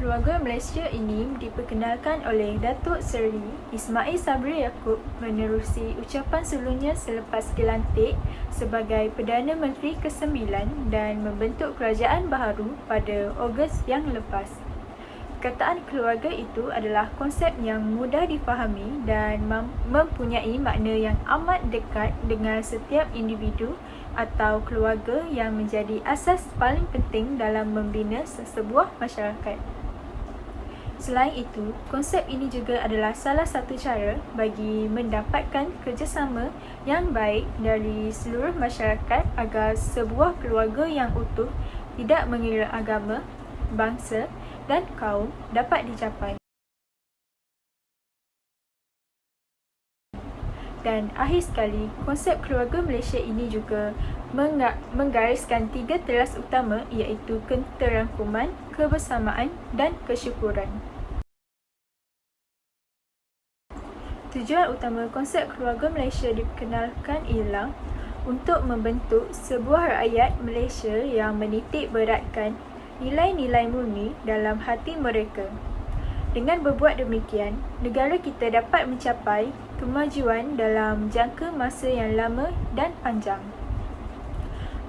Keluarga Malaysia ini diperkenalkan oleh Datuk Seri Ismail Sabri Yaakob menerusi ucapan sebelumnya selepas dilantik sebagai Perdana Menteri ke-9 dan membentuk kerajaan baharu pada Ogos yang lepas. Perkataan keluarga itu adalah konsep yang mudah difahami dan mempunyai makna yang amat dekat dengan setiap individu atau keluarga yang menjadi asas paling penting dalam membina sesebuah masyarakat. Selain itu, konsep ini juga adalah salah satu cara bagi mendapatkan kerjasama yang baik dari seluruh masyarakat agar sebuah keluarga yang utuh, tidak mengira agama, bangsa dan kaum dapat dicapai. Dan akhir sekali, konsep keluarga Malaysia ini juga menggariskan 3 teras utama iaitu keterangkuman, kebersamaan dan kesyukuran. Tujuan utama konsep keluarga Malaysia diperkenalkan ialah untuk membentuk sebuah rakyat Malaysia yang menitik beratkan nilai-nilai murni dalam hati mereka. Dengan berbuat demikian, negara kita dapat mencapai kemajuan dalam jangka masa yang lama dan panjang.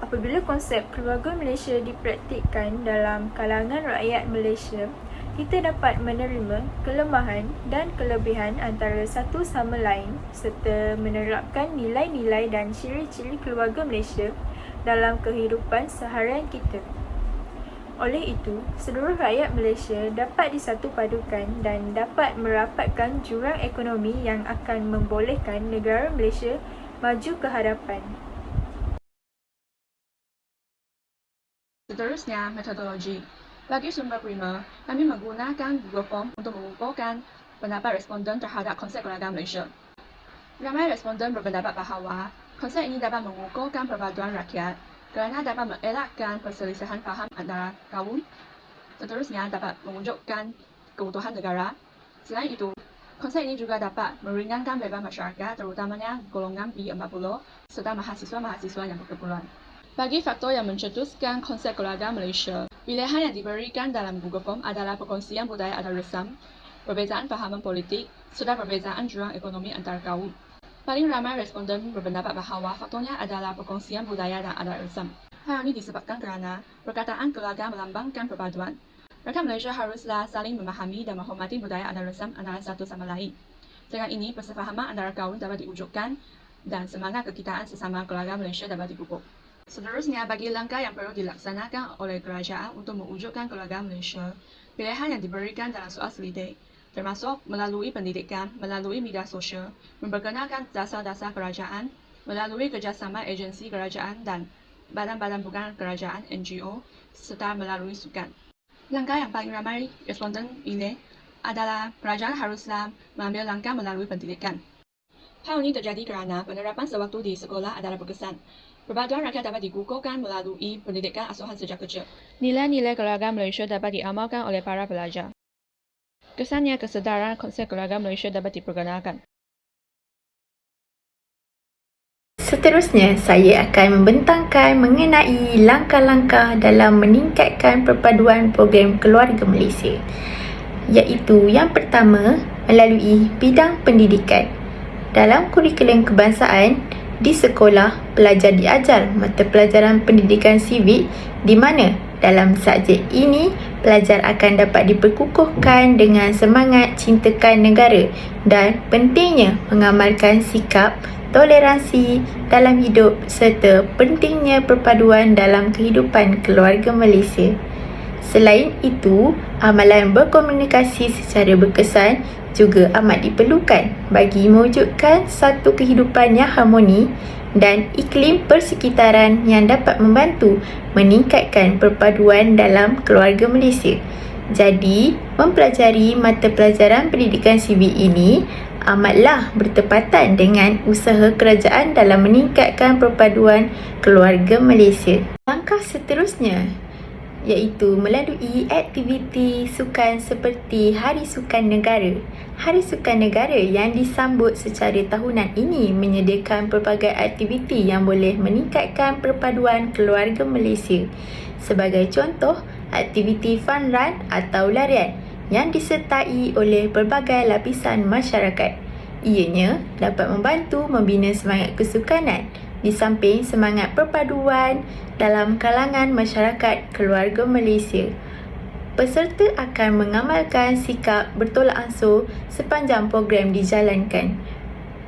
Apabila konsep keluarga Malaysia dipraktikkan dalam kalangan rakyat Malaysia, kita dapat menerima kelemahan dan kelebihan antara satu sama lain serta menerapkan nilai-nilai dan ciri-ciri keluarga Malaysia dalam kehidupan seharian kita. Oleh itu, seluruh rakyat Malaysia dapat disatupadukan dan dapat merapatkan jurang ekonomi yang akan membolehkan negara Malaysia maju ke hadapan. Seterusnya, metodologi. Bagi sumber prima, kami menggunakan Google Form untuk mengumpulkan pendapat responden terhadap konsep keluarga Malaysia. Ramai responden berpendapat bahawa konsep ini dapat mengukuhkan perpaduan rakyat kerana dapat mengelakkan perselisihan faham antara kaum. Seterusnya, dapat mewujudkan keutuhan negara. Selain itu, konsep ini juga dapat meringankan beban masyarakat, terutamanya golongan B40 serta mahasiswa-mahasiswa yang berkeperluan. Bagi faktor yang mencetuskan konsep keluarga Malaysia, pilihan yang diberikan dalam Google Form adalah perkongsian budaya atau resam, perbezaan fahaman politik, serta perbezaan jurang ekonomi antara kaum. Paling ramai responden berpendapat bahawa faktornya adalah perkongsian budaya dan adat resam. Hal ini disebabkan kerana perkataan keluarga melambangkan perpaduan. Rakyat Malaysia haruslah saling memahami dan menghormati budaya adat resam antara satu sama lain. Dengan ini, persefahaman antara kaum dapat diwujudkan dan semangat kekitaan sesama keluarga Malaysia dapat dipupuk. Seterusnya, bagi langkah yang perlu dilaksanakan oleh kerajaan untuk mewujudkan keluarga Malaysia, pilihan yang diberikan dalam soal selidik, termasuk melalui pendidikan, melalui media sosial, memperkenalkan dasar-dasar kerajaan, melalui kerjasama agensi kerajaan dan badan-badan bukan kerajaan NGO, serta melalui sukan. Langkah yang paling ramai responden pilih adalah kerajaan haruslah mengambil langkah melalui pendidikan. Hal ini terjadi kerana penerapan sewaktu di sekolah adalah berkesan. Perpaduan rakyat dapat dikukuhkan melalui pendidikan asuhan sejak kecil. Nilai-nilai keluarga Malaysia dapat diamalkan oleh para pelajar. Kesannya, kesedaran konsep keluarga Malaysia dapat diperkenalkan. Seterusnya, saya akan membentangkan mengenai langkah-langkah dalam meningkatkan perpaduan program keluarga Malaysia, iaitu yang pertama, melalui bidang pendidikan. Dalam kurikulum kebangsaan, di sekolah, pelajar diajar mata pelajaran pendidikan sivik di mana dalam subjek ini, pelajar akan dapat diperkukuhkan dengan semangat cintakan negara dan pentingnya mengamalkan sikap toleransi dalam hidup serta pentingnya perpaduan dalam kehidupan keluarga Malaysia. Selain itu, amalan berkomunikasi secara berkesan juga amat diperlukan bagi mewujudkan satu kehidupan yang harmoni dan iklim persekitaran yang dapat membantu meningkatkan perpaduan dalam keluarga Malaysia. Jadi, mempelajari mata pelajaran pendidikan sivik ini amatlah bertepatan dengan usaha kerajaan dalam meningkatkan perpaduan keluarga Malaysia. Langkah seterusnya iaitu melalui aktiviti sukan seperti Hari Sukan Negara. Hari Sukan Negara yang disambut secara tahunan ini menyediakan pelbagai aktiviti yang boleh meningkatkan perpaduan keluarga Malaysia. Sebagai contoh, aktiviti fun run atau larian yang disertai oleh pelbagai lapisan masyarakat. Ianya dapat membantu membina semangat kesukanan di samping semangat perpaduan dalam kalangan masyarakat keluarga Malaysia. Peserta akan mengamalkan sikap bertolak ansur sepanjang program dijalankan.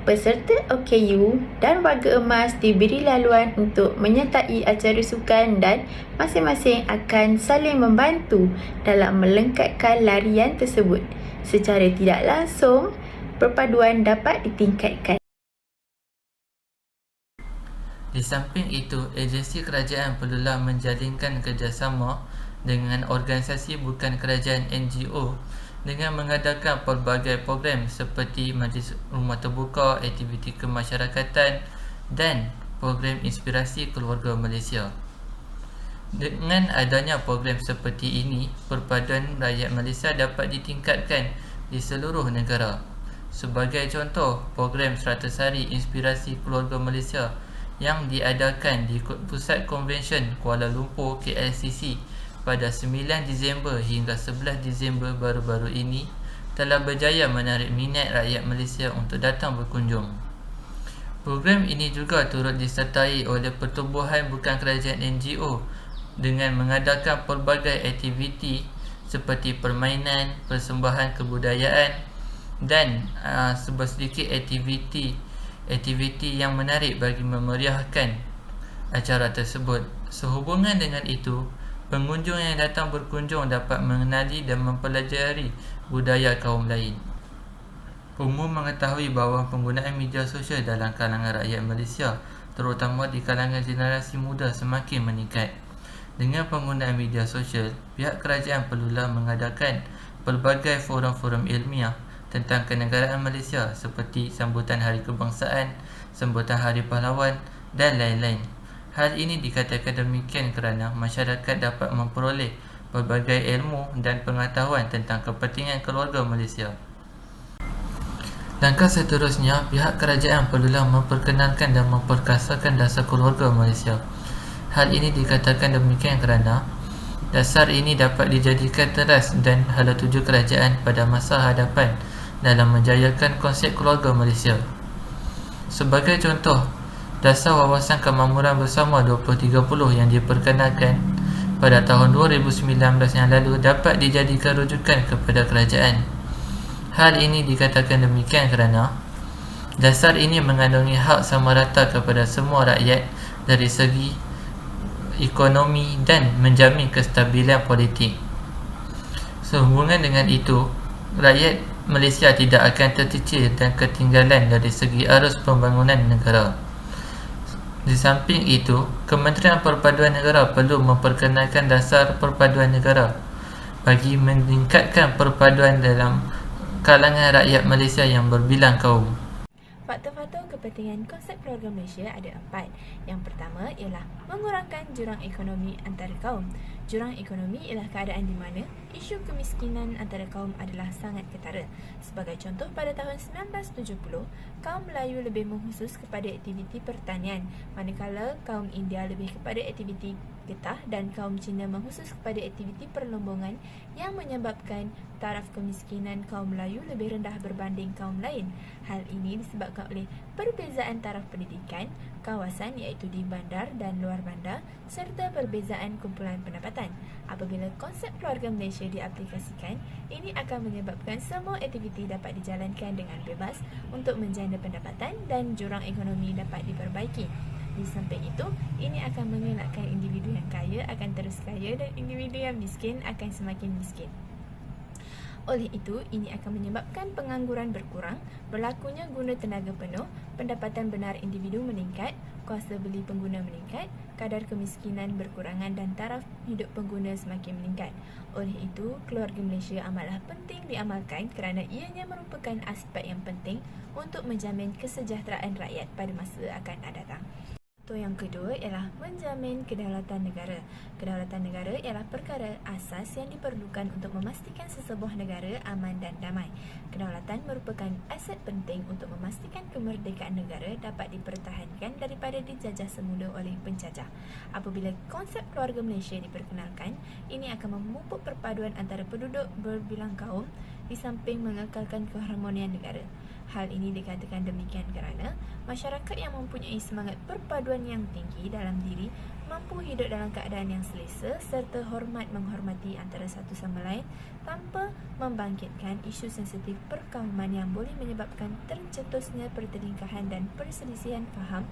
Peserta OKU dan warga emas diberi laluan untuk menyertai acara sukan dan masing-masing akan saling membantu dalam melengkapkan larian tersebut. Secara tidak langsung, perpaduan dapat ditingkatkan. Di samping itu, agensi kerajaan perlulah menjalinkan kerjasama dengan organisasi bukan kerajaan NGO dengan mengadakan pelbagai program seperti majlis rumah terbuka, aktiviti kemasyarakatan dan program inspirasi keluarga Malaysia. Dengan adanya program seperti ini, perpaduan rakyat Malaysia dapat ditingkatkan di seluruh negara. Sebagai contoh, program 100 Hari Inspirasi Keluarga Malaysia yang diadakan di Pusat Konvensyen Kuala Lumpur KLCC pada 9 Disember hingga 11 Disember baru-baru ini telah berjaya menarik minat rakyat Malaysia untuk datang berkunjung. Program ini juga turut disertai oleh pertubuhan bukan kerajaan NGO dengan mengadakan pelbagai aktiviti seperti permainan, persembahan kebudayaan dan sedikit aktiviti yang menarik bagi memeriahkan acara tersebut. Sehubungan dengan itu, pengunjung yang datang berkunjung dapat mengenali dan mempelajari budaya kaum lain. Umum mengetahui bahawa penggunaan media sosial dalam kalangan rakyat Malaysia, terutama di kalangan generasi muda, semakin meningkat. Dengan penggunaan media sosial, pihak kerajaan perlulah mengadakan pelbagai forum-forum ilmiah tentang kenegaraan Malaysia seperti sambutan Hari Kebangsaan, sambutan Hari Pahlawan dan lain-lain. Hal ini dikatakan demikian kerana masyarakat dapat memperoleh pelbagai ilmu dan pengetahuan tentang kepentingan keluarga Malaysia. Langkah seterusnya, pihak kerajaan perlulah memperkenalkan dan memperkasakan dasar keluarga Malaysia. Hal ini dikatakan demikian kerana dasar ini dapat dijadikan teras dan hala tuju kerajaan pada masa hadapan dalam menjayakan konsep keluarga Malaysia. Sebagai contoh, Dasar Wawasan Kemakmuran Bersama 2030 yang diperkenalkan pada tahun 2019 yang lalu dapat dijadikan rujukan kepada kerajaan. Hal ini dikatakan demikian kerana dasar ini mengandungi hak sama rata kepada semua rakyat dari segi ekonomi dan menjamin kestabilan politik. Sehubungan dengan itu, rakyat Malaysia tidak akan tercicir dan ketinggalan dari segi arus pembangunan negara. Di samping itu, Kementerian Perpaduan Negara perlu memperkenalkan dasar perpaduan negara bagi meningkatkan perpaduan dalam kalangan rakyat Malaysia yang berbilang kaum. Faktor-faktor kepentingan konsep keluarga Malaysia ada 4. Yang pertama ialah mengurangkan jurang ekonomi antara kaum. Jurang ekonomi ialah keadaan di mana isu kemiskinan antara kaum adalah sangat ketara. Sebagai contoh, pada tahun 1970, kaum Melayu lebih mengkhusus kepada aktiviti pertanian, manakala kaum India lebih kepada aktiviti getah dan kaum Cina mengkhusus kepada aktiviti perlombongan yang menyebabkan taraf kemiskinan kaum Melayu lebih rendah berbanding kaum lain. Hal ini disebabkan oleh perbezaan taraf pendidikan, kawasan iaitu di bandar dan luar bandar serta perbezaan kumpulan pendapatan. Apabila konsep keluarga Malaysia diaplikasikan, ini akan menyebabkan semua aktiviti dapat dijalankan dengan bebas untuk menjana pendapatan dan jurang ekonomi dapat diperbaiki. Di samping itu, ini akan mengelakkan individu yang kaya akan terus kaya dan individu yang miskin akan semakin miskin. Oleh itu, ini akan menyebabkan pengangguran berkurang, berlakunya guna tenaga penuh, pendapatan benar individu meningkat, kuasa beli pengguna meningkat, kadar kemiskinan berkurangan dan taraf hidup pengguna semakin meningkat. Oleh itu, keluarga Malaysia amatlah penting diamalkan kerana ianya merupakan aspek yang penting untuk menjamin kesejahteraan rakyat pada masa akan datang. Faktor yang kedua ialah menjamin kedaulatan negara. Kedaulatan negara ialah perkara asas yang diperlukan untuk memastikan sesebuah negara aman dan damai. Kedaulatan merupakan aset penting untuk memastikan kemerdekaan negara dapat dipertahankan daripada dijajah semula oleh penjajah. Apabila konsep keluarga Malaysia diperkenalkan, ini akan memupuk perpaduan antara penduduk berbilang kaum di samping mengekalkan keharmonian negara. Hal ini dikatakan demikian kerana masyarakat yang mempunyai semangat perpaduan yang tinggi dalam diri mampu hidup dalam keadaan yang selesa serta hormat menghormati antara satu sama lain tanpa membangkitkan isu sensitif perkauman yang boleh menyebabkan tercetusnya pertelingkahan dan perselisihan faham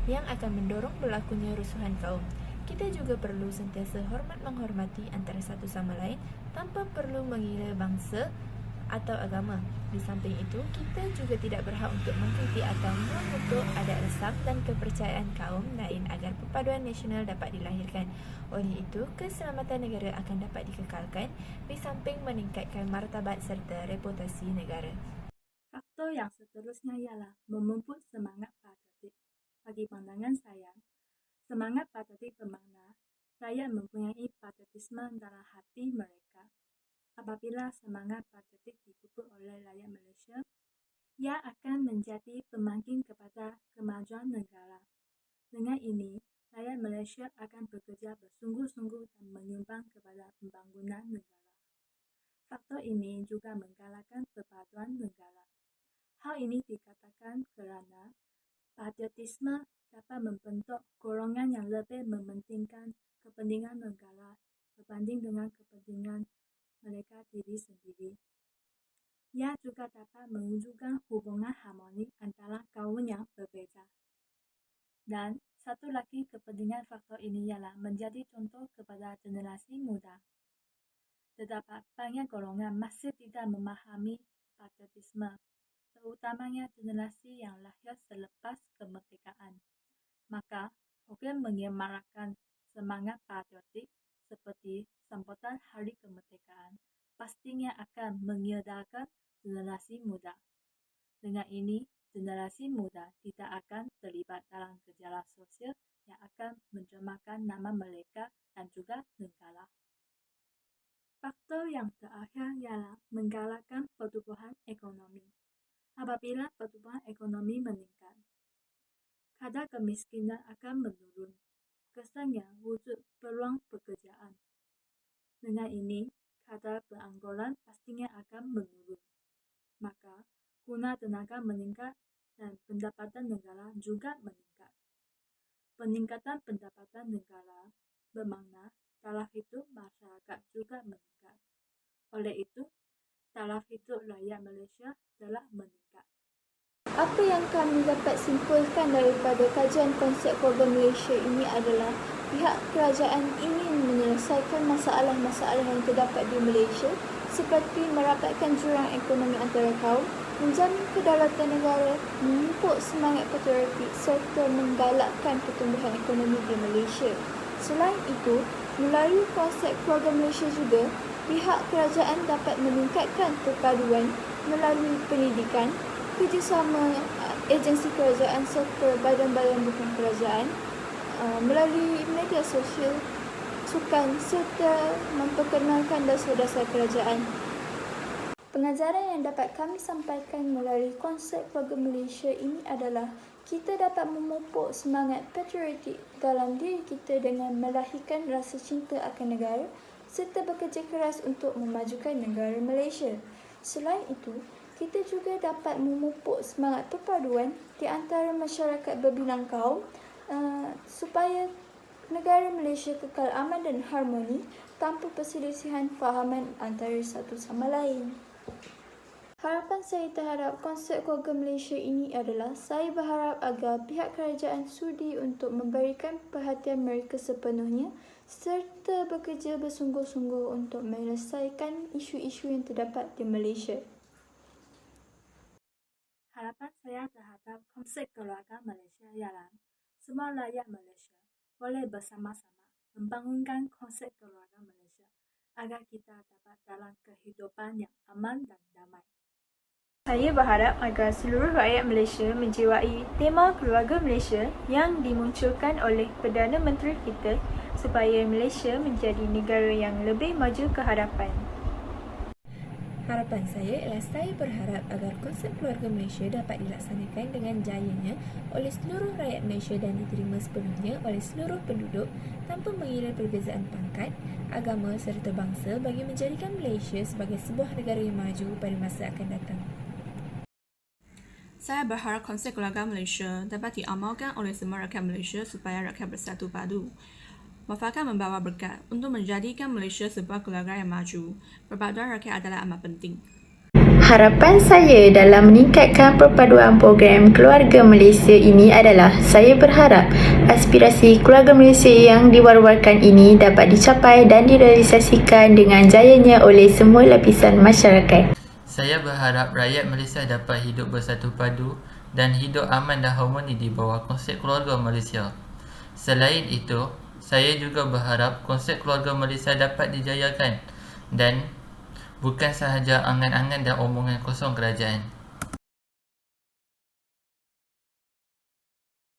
yang akan mendorong berlakunya rusuhan kaum. Kita juga perlu sentiasa hormat menghormati antara satu sama lain tanpa perlu menghina bangsa atau agama. Di samping itu, kita juga tidak berhak untuk mengkritik atau mengutuk adat resam dan kepercayaan kaum lain agar perpaduan nasional dapat dilahirkan. Oleh itu, keselamatan negara akan dapat dikekalkan di samping meningkatkan martabat serta reputasi negara. Faktor yang seterusnya ialah memupuk semangat patriotik. Bagi pandangan saya, semangat patriotik bermakna rakyat mempunyai patriotisme dalam hati mereka. Apabila semangat patriotik dipupuk oleh rakyat Malaysia, ia akan menjadi pembangkit kepada kemajuan negara. Dengan ini, rakyat Malaysia akan bekerja bersungguh-sungguh dan menyumbang kepada pembangunan negara. Faktor ini juga menggalakkan perpaduan negara. Hal ini dikatakan kerana patriotisme dapat membentuk golongan yang lebih mementingkan kepentingan negara berbanding dengan kepentingan mereka diri sendiri. Ia juga dapat mewujudkan hubungan harmoni antara kaum yang berbeza. Dan satu lagi kepentingan faktor ini ialah menjadi contoh kepada generasi muda. Terdapat banyak golongan masih tidak memahami patriotisme, terutamanya generasi yang lahir selepas kemerdekaan. Maka, program menyemarakkan semangat patriotik seperti sambutan Hari Kemerdekaan pastinya akan menyedarkan generasi muda. Dengan ini, generasi muda tidak akan terlibat dalam gejala sosial yang akan mencemarkan nama mereka dan juga negara. Faktor yang terakhir ialah menggalakkan pertumbuhan ekonomi. Apabila pertumbuhan ekonomi meningkat, kadar kemiskinan akan menurun. Kesannya wujud peluang pekerjaan. Dengan ini, kadar pengangguran pastinya akan menurun. Maka, guna tenaga meningkat dan pendapatan negara juga meningkat. Peningkatan pendapatan negara bermakna taraf hidup masyarakat juga meningkat. Oleh itu, taraf hidup rakyat Malaysia telah meningkat. Apa yang kami dapat simpulkan daripada kajian konsep program Malaysia ini adalah pihak kerajaan ingin menyelesaikan masalah-masalah yang terdapat di Malaysia seperti merapatkan jurang ekonomi antara kaum, menjamin kedaulatan negara, memupuk semangat patriotik serta menggalakkan pertumbuhan ekonomi di Malaysia. Selain itu, melalui konsep program Malaysia juga, pihak kerajaan dapat meningkatkan perpaduan melalui pendidikan, kerjasama agensi kerajaan serta badan-badan bukan kerajaan, melalui media sosial, sukan serta memperkenalkan dasar-dasar kerajaan. Pengajaran yang dapat kami sampaikan melalui konsep program Malaysia ini adalah kita dapat memupuk semangat patriotik dalam diri kita dengan melahirkan rasa cinta akan negara serta bekerja keras untuk memajukan negara Malaysia. Selain itu, kita juga dapat memupuk semangat perpaduan di antara masyarakat berbilang kaum supaya negara Malaysia kekal aman dan harmoni tanpa perselisihan fahaman antara satu sama lain. Harapan saya terhadap konsep keluarga Malaysia ini adalah saya berharap agar pihak kerajaan sudi untuk memberikan perhatian mereka sepenuhnya serta bekerja bersungguh-sungguh untuk menyelesaikan isu-isu yang terdapat di Malaysia. Harapan saya terhadap konsep keluarga Malaysia ialah semua rakyat Malaysia boleh bersama-sama membangunkan konsep keluarga Malaysia agar kita dapat dalam kehidupan yang aman dan damai. Saya berharap agar seluruh rakyat Malaysia menjiwai tema Keluarga Malaysia yang dimunculkan oleh Perdana Menteri kita supaya Malaysia menjadi negara yang lebih maju ke hadapan. Harapan saya ialah saya berharap agar konsep keluarga Malaysia dapat dilaksanakan dengan jayanya oleh seluruh rakyat Malaysia dan diterima sepenuhnya oleh seluruh penduduk tanpa mengira perbezaan pangkat, agama serta bangsa bagi menjadikan Malaysia sebagai sebuah negara yang maju pada masa akan datang. Saya berharap konsep keluarga Malaysia dapat diamalkan oleh semua rakyat Malaysia supaya rakyat bersatu padu. Mufakat membawa berkat untuk menjadikan Malaysia sebuah keluarga yang maju. Perpaduan rakyat adalah amat penting. Harapan saya dalam meningkatkan perpaduan program Keluarga Malaysia ini adalah saya berharap aspirasi Keluarga Malaysia yang diwar-warkan ini dapat dicapai dan direalisasikan dengan jayanya oleh semua lapisan masyarakat. Saya berharap rakyat Malaysia dapat hidup bersatu padu dan hidup aman dan harmoni di bawah konsep keluarga Malaysia. Selain itu, saya juga berharap konsep keluarga Malaysia dapat dijayakan dan bukan sahaja angan-angan dan omongan kosong kerajaan.